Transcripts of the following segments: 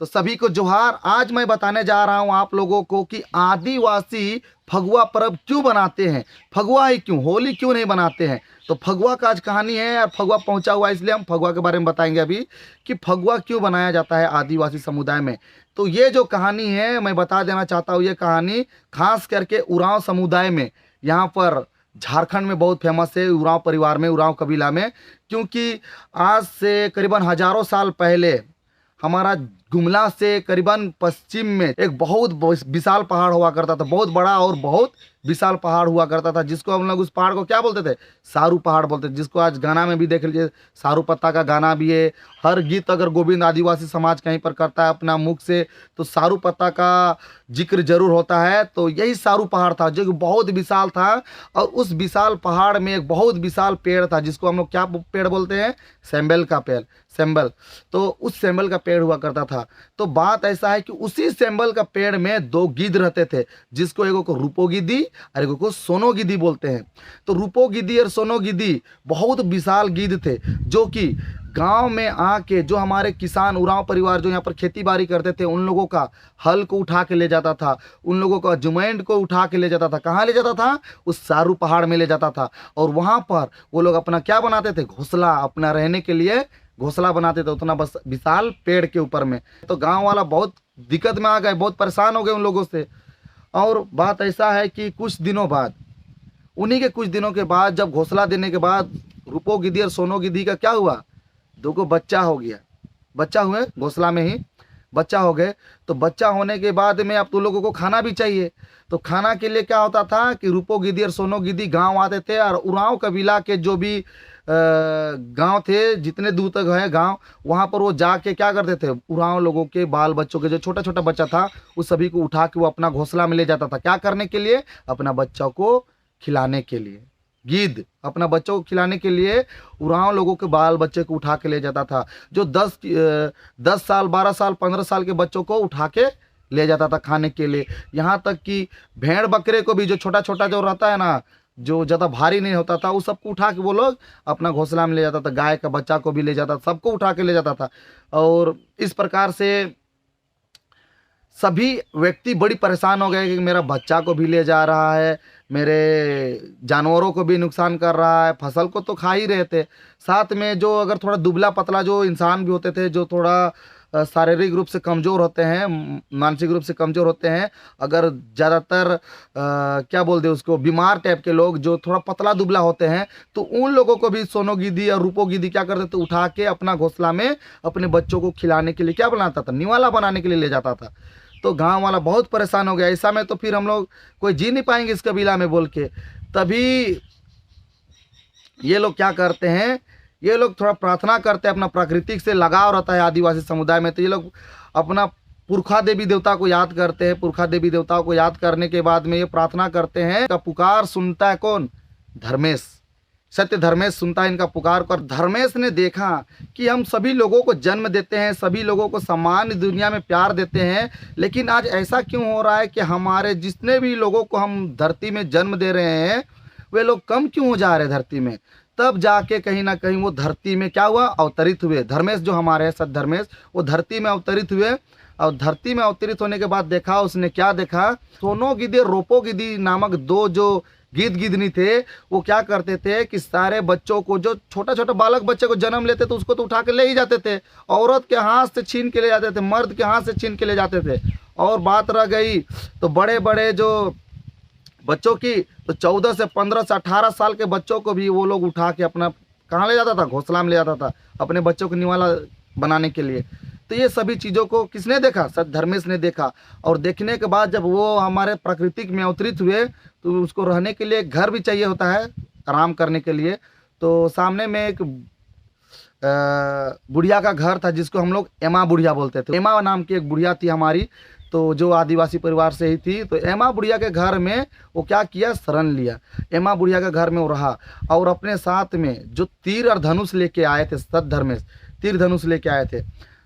तो सभी को जोहार। आज मैं बताने जा रहा हूं आप लोगों को कि आदिवासी फगुआ पर्व क्यों बनाते हैं, फगुआ ही क्यों, होली क्यों नहीं बनाते हैं। तो फगुआ का आज कहानी है और फगुआ पहुंचा हुआ है, इसलिए हम फगुआ के बारे में बताएंगे अभी कि फगुआ क्यों बनाया जाता है आदिवासी समुदाय में। तो ये जो कहानी है मैं बता देना चाहता हूँ, ये कहानी खास करके उरांव समुदाय में, यहाँ पर झारखंड में बहुत फेमस है, उरांव परिवार में, उरांव कबीला में। क्योंकि आज से करीबन हजारों साल पहले हमारा गुमला से करीबन पश्चिम में एक बहुत विशाल पहाड़ हुआ करता था, बहुत बड़ा और बहुत विशाल पहाड़ हुआ करता था, जिसको हम लोग उस पहाड़ को क्या बोलते थे, सारू पहाड़ बोलते थे, जिसको आज गाना में भी देख लीजिए, सारू पत्ता का गाना भी है। हर गीत अगर गोविंद आदिवासी समाज कहीं पर करता है अपना मुख से, तो सारू पत्ता का जिक्र जरूर होता है। तो यही सारू पहाड़ था जो कि बहुत विशाल था, और उस विशाल पहाड़ में एक बहुत विशाल पेड़ था, जिसको हम लोग क्या पेड़ बोलते हैं, सेम्बल का पेड़, सेम्बल। तो उस सेम्बल का पेड़ हुआ करता था। तो बात ऐसा है कि उसी सेम्बल का पेड़ में दो गिद्ध रहते थे, जिसको एगो को रूपो गिद्दी और एगो को सोनो गिद्दी बोलते हैं। तो रूपो गिद्दी और सोनो गिद्दी बहुत विशाल गिद्ध थे, जो कि गांव में आके जो हमारे किसान उरांव परिवार जो यहाँ पर खेती बाड़ी करते थे, उन लोगों का हल को उठा के ले जाता था, उन लोगों का जुमैंड को उठा के ले जाता था। कहाँ ले जाता था, उस सारू पहाड़ में ले जाता था। और वहाँ पर वो लोग अपना क्या बनाते थे, घोंसला, अपना रहने के लिए घोंसला बनाते थे, उतना बस विशाल पेड़ के ऊपर में। तो गांव वाला बहुत दिक्कत में आ गए, बहुत परेशान हो गए उन लोगों से। और बात ऐसा है कि कुछ दिनों बाद, उन्हीं के कुछ दिनों के बाद, जब घोंसला देने के बाद रूपो गिद्दी और सोनो गिद्दी का क्या हुआ, दो को बच्चा हो गया, बच्चा हुए घोंसला में ही बच्चा हो गए। तो बच्चा होने के बाद में अब तो लोगों को खाना भी चाहिए। तो खाना के लिए क्या होता था कि रूपो गिद्दी और सोनो गिद्दी गांव आते थे, और उरांव कबीला के जो भी गांव थे, जितने दूर तक है गांव, वहां पर वो जाके क्या करते थे, उरांव लोगों के बाल बच्चों के जो छोटा छोटा बच्चा था, उस सभी को उठा के वो अपना घोंसला में ले जाता था। क्या करने के लिए, अपना बच्चों को खिलाने के लिए। गिद्ध अपना बच्चों को खिलाने के लिए उरांव लोगों के बाल बच्चे को उठा के ले जाता था। जो 10 साल 12 साल 15 साल के बच्चों को उठा के ले जाता था खाने के लिए। यहाँ तक कि भेड़ बकरे को भी, जो छोटा छोटा जो रहता है ना, जो ज़्यादा भारी नहीं होता था, उस सबको उठा के वो लोग अपना घोंसला में ले जाता था। गाय का बच्चा को भी ले जाता था, सबको उठा के ले जाता था। और इस प्रकार से सभी व्यक्ति बड़ी परेशान हो गए कि मेरा बच्चा को भी ले जा रहा है, मेरे जानवरों को भी नुकसान कर रहा है, फसल को तो खा ही रहे थे, साथ में जो अगर थोड़ा दुबला पतला जो इंसान भी होते थे, जो थोड़ा शारीरिक रूप से कमज़ोर होते हैं, मानसिक रूप से कमज़ोर होते हैं, अगर ज़्यादातर क्या बोलते हैं उसको, बीमार टाइप के लोग जो थोड़ा पतला दुबला होते हैं, तो उन लोगों को भी सोनो गिद्दी और रूपो गिद्दी क्या करते थे, उठा के अपना घोंसला में अपने बच्चों को खिलाने के लिए क्या बनाता था, निवाला बनाने के लिए ले जाता था। तो गांव वाला बहुत परेशान हो गया, ऐसा में तो फिर हम लोग कोई जी नहीं पाएंगे इस कबीला में बोल के। तभी ये लोग क्या करते हैं, ये लोग थोड़ा प्रार्थना करते हैं, अपना प्राकृतिक से लगाव रहता है आदिवासी समुदाय में। तो ये लोग अपना पुरखा देवी देवता को याद करते हैं। पुरखा देवी देवताओं को याद करने के बाद में ये प्रार्थना करते हैं, का पुकार सुनता है कौन, धर्मेश, सत्य धर्मेश सुनता है इनका पुकार कर। धर्मेश ने देखा कि हम सभी लोगों को जन्म देते हैं, सभी लोगों को समान दुनिया में प्यार देते हैं, लेकिन आज ऐसा क्यों हो रहा है कि हमारे जितने भी लोगों को हम धरती में जन्म दे रहे हैं, वे लोग कम क्यों हो जा रहे हैं धरती में। तब जाके कहीं ना कहीं वो धरती में क्या हुआ, अवतरित हुए। धर्मेश जो हमारे हैं, सत्य धर्मेश, वो धरती में अवतरित हुए। और धरती में अवतरित होने के बाद देखा, उसने क्या देखा, सोनो गिद्दी, रूपो गिद्दी नामक दो जो गिद्ध गिद्धनी थे, वो क्या करते थे कि सारे बच्चों को, जो छोटा छोटा बालक बच्चे को जन्म लेते थे, उसको तो उठा के ले ही जाते थे, औरत के हाथ से छीन के ले जाते थे, मर्द के हाथ से छीन के ले जाते थे। और बात रह गई तो बड़े बड़े जो बच्चों की, तो 14 से 15 से 18 साल के बच्चों को भी वो लोग उठा के अपना कहाँ ले जाता था, घोंसला में ले जाता था, अपने बच्चों को निवाला बनाने के लिए। तो ये सभी चीज़ों को किसने देखा, सत्य धर्मेश ने देखा। और देखने के बाद जब वो हमारे प्राकृतिक में अवतरित हुए, तो उसको रहने के लिए घर भी चाहिए होता है, आराम करने के लिए। तो सामने में एक बुढ़िया का घर था, जिसको हम लोग एमा बुढ़िया बोलते थे। एमा नाम की एक बुढ़िया थी हमारी, तो जो आदिवासी परिवार से ही थी। तो एमा बुढ़िया के घर में वो क्या किया, शरण लिया। एमा बुढ़िया के घर में वो रहा, और अपने साथ में जो तीर और धनुष लेके आए थे, सत्य धर्मेश तीर धनुष लेके आए थे,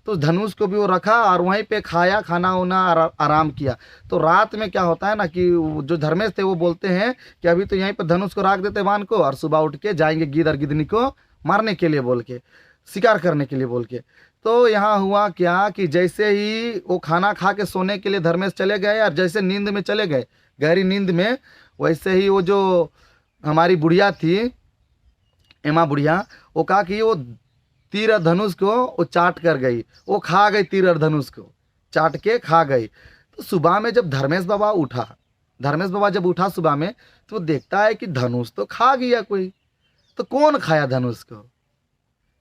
तो धनुष को भी वो रखा और वहीं पे खाया, खाना वाना आराम किया। तो रात में क्या होता है ना कि जो धर्मेश थे वो बोलते हैं कि अभी तो यहीं पर धनुष को रख देते बांध को, और सुबह उठ के जाएंगे गिद्ध और गिद्धनी को मारने के लिए बोल के, शिकार करने के लिए बोल के। तो यहाँ हुआ क्या कि जैसे ही वो खाना खा के सोने के लिए धर्मेश चले गए और जैसे नींद में चले गए, गहरी नींद में, वैसे ही वो जो हमारी बुढ़िया थी, एमा बुढ़िया, वो कहा कि वो तीर और धनुष को वो चाट कर गई, वो खा गई, तीर और धनुष को चाट के खा गई। तो सुबह में जब धर्मेश बाबा उठा, धर्मेश बाबा जब उठा सुबह में, तो वो देखता है कि धनुष तो खा गया कोई, तो कौन खाया धनुष को,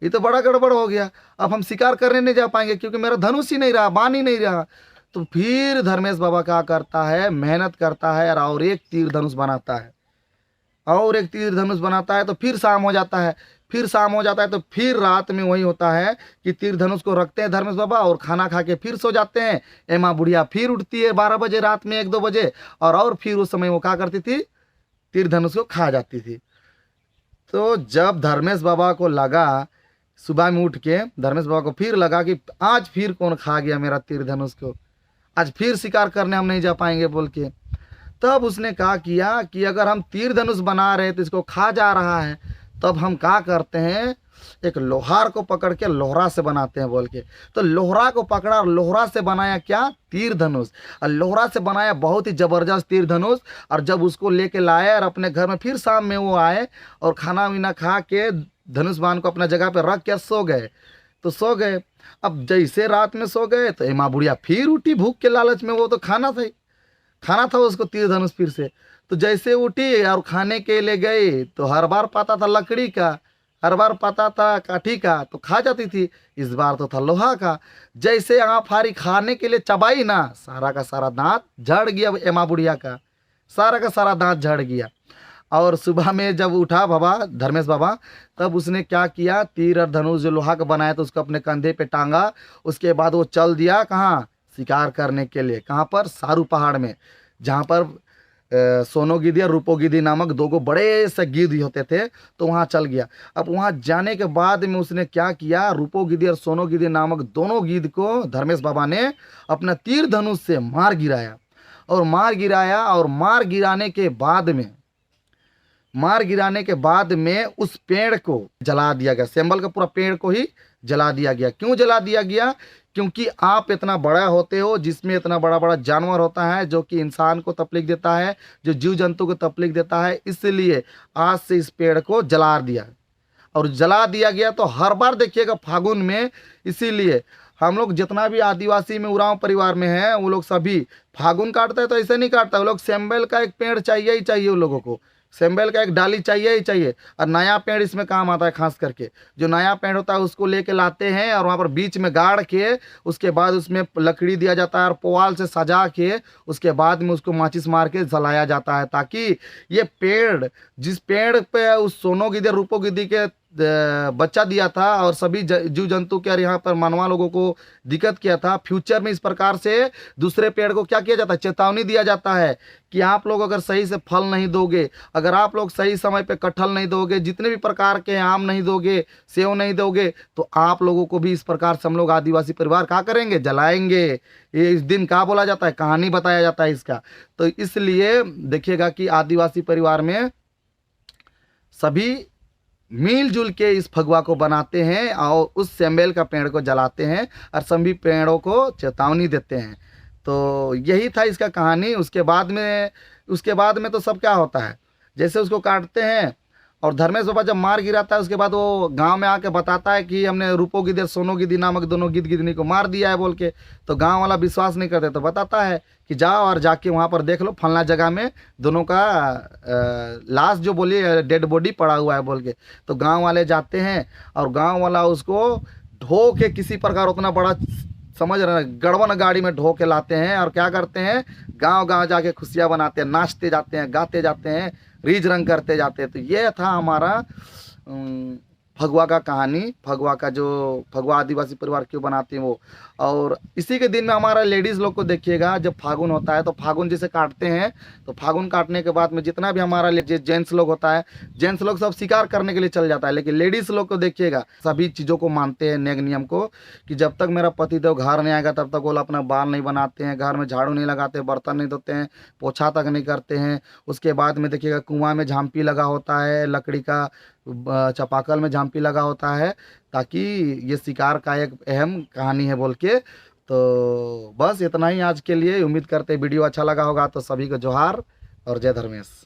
ये तो बड़ा गड़बड़ हो गया, अब हम शिकार करने नहीं जा पाएंगे क्योंकि मेरा धनुष ही नहीं रहा, बाण ही नहीं रहा। तो फिर धर्मेश बाबा क्या करता है, मेहनत करता है और एक तीर धनुष बनाता है, और एक तीर धनुष बनाता है। तो फिर शाम हो जाता है, फिर शाम हो जाता है, तो फिर रात में वही होता है कि तीर धनुष को रखते हैं धर्मेश बाबा और खाना खा के फिर सो जाते हैं। एमा बुढ़िया फिर उठती है 12 बजे रात में, 1-2 बजे, और फिर उस समय वो क्या करती थी, तीर धनुष को खा जाती थी। तो जब धर्मेश बाबा को लगा, सुबह में उठ के धर्मेश बाबा को फिर लगा कि आज फिर कौन खा गया मेरा तीर धनुष को, आज फिर शिकार करने हम नहीं जा पाएंगे बोल के, तब उसने कहा किया कि अगर हम तीर धनुष बना रहे तो इसको खा जा रहा है, तब हम क्या करते हैं, एक लोहार को पकड़ के लोहरा से बनाते हैं बोल के। तो लोहरा को पकड़ा और लोहरा से बनाया क्या, तीर धनुष। और लोहरा से बनाया बहुत ही जबरदस्त तीर धनुष। और जब उसको लेके लाए और अपने घर में फिर शाम में वो आए और खाना वीना खा के धनुष बाण को अपना जगह पे रख के सो गए। तो सो गए, अब जैसे रात में सो गए तो एमा बुढ़िया फिर उठी भूख के लालच में, वो तो खाना था उसको तीर धनुष फिर से। तो जैसे उठी और खाने के लिए गई तो हर बार पाता था लकड़ी का, हर बार पाता था काठी का, तो खा जाती थी। इस बार तो था लोहा का। जैसे आँख फाड़ी खाने के लिए चबाई ना, सारा का सारा दांत झड़ गया एमा बुढ़िया का, सारा का सारा दांत झड़ गया। और सुबह में जब उठा बाबा धर्मेश बाबा, तब उसने क्या किया, तीर और धनुष जो लोहा का बनाया तो उसको अपने कंधे पे टांगा। उसके बाद वो चल दिया कहाँ, शिकार करने के लिए। कहाँ पर, सारू पहाड़ में, जहाँ पर सोनो गिद्दी और रूपो गिद्दी नामक 2 बड़े से गिद्ध होते थे। तो वहाँ चल गया। अब वहाँ जाने के बाद में उसने क्या किया, रूपो गिद्दी और सोनो गिद्दी नामक दोनों गिद्ध को धर्मेश बाबा ने अपना तीर धनुष से मार गिराया। और मार गिराने के बाद में उस पेड़ को जला दिया गया। सेंबल का पूरा पेड़ को ही जला दिया गया। क्यों जला दिया गया, क्योंकि आप इतना बड़ा होते हो, जिसमें इतना बड़ा बड़ा जानवर होता है जो कि इंसान को तकलीफ देता है, जो जीव जंतु को तकलीफ देता है, इसलिए आज से इस पेड़ को जला दिया। और जला दिया गया तो हर बार देखिएगा फागुन में, इसीलिए हम लोग जितना भी आदिवासी में उरांव परिवार में है, वो लोग सभी फागुन काटते हैं तो ऐसे नहीं काटता, वो लोग सेंबेल का एक पेड़ चाहिए ही चाहिए, उन लोगों को सेंबेल का एक डाली चाहिए ही चाहिए। और नया पेड़ इसमें काम आता है, खास करके जो नया पेड़ होता है उसको लेके लाते हैं और वहाँ पर बीच में गाड़ के उसके बाद उसमें लकड़ी दिया जाता है और पुआल से सजा के उसके बाद में उसको माचिस मार के जलाया जाता है, ताकि ये पेड़, जिस पेड़ पे उस सोनो गिद्दी रूपो गिद्दी के बच्चा दिया था और सभी जीव जंतु के और यहाँ पर मानवा लोगों को दिक्कत किया था, फ्यूचर में इस प्रकार से दूसरे पेड़ को क्या किया जाता है, चेतावनी दिया जाता है कि आप लोग अगर सही से फल नहीं दोगे, अगर आप लोग सही समय पे कटहल नहीं दोगे, जितने भी प्रकार के आम नहीं दोगे, सेव नहीं दोगे, तो आप लोगों को भी इस प्रकार से हम लोग आदिवासी परिवार क्या करेंगे, जलाएंगे। ये इस दिन क्या बोला जाता है, कहानी बताया जाता है इसका। तो इसलिए देखिएगा कि आदिवासी परिवार में सभी मिलजुल के इस फगुआ को बनाते हैं और उस सेंबेल का पेड़ को जलाते हैं और सभी पेड़ों को चेतावनी देते हैं। तो यही था इसका कहानी। उसके बाद में तो सब क्या होता है, जैसे उसको काटते हैं और धर्मेश बाबा जब मार गिराता है, उसके बाद वो गांव में आके बताता है कि हमने रूपो गिद्दी और सोनो गिद्दी नामक दोनों गिद्ध गिद्धनी को मार दिया है बोल के। तो गांव वाला विश्वास नहीं करते, तो बताता है कि जाओ और जाके वहाँ पर देख लो, फलना जगह में दोनों का लाश जो बोलिए डेड बॉडी पड़ा हुआ है बोल के। तो गाँव वाले जाते हैं और गाँव वाला उसको ढो के किसी प्रकार उतना बड़ा, समझ रहे हैं, गड़बड़ गाड़ी में ढो के लाते हैं और क्या करते हैं, गांव गांव जाके खुशियाँ बनाते हैं, नाचते जाते हैं, गाते जाते हैं, रीझ रंग करते जाते हैं। तो ये था हमारा फगुआ का कहानी, फगुआ का जो फगुआ आदिवासी परिवार क्यों बनाते हैं वो। और इसी के दिन में हमारा लेडीज़ लोग को देखिएगा, जब फागुन होता है तो फागुन जैसे काटते हैं, तो फागुन काटने के बाद में जितना भी हमारा जेंट्स लोग होता है, जेंट्स लोग सब शिकार करने के लिए चल जाता है, लेकिन लेडीज़ लोग को देखिएगा सभी चीज़ों को मानते हैं, नेग नियम को, कि जब तक मेरा पतिदेव घर नहीं आएगा तब तक वो अपना बाल नहीं बनाते हैं, घर में झाड़ू नहीं लगाते, बर्तन नहीं धोते हैं, पोछा तक नहीं करते हैं। उसके बाद में देखिएगा कुआं में झांपी लगा होता है, लकड़ी का चापाकल में झांपी लगा होता है, ताकि ये शिकार का एक अहम कहानी है बोल के। तो बस इतना ही आज के लिए। उम्मीद करते वीडियो अच्छा लगा होगा, तो सभी को जोहार और जय धर्मेश।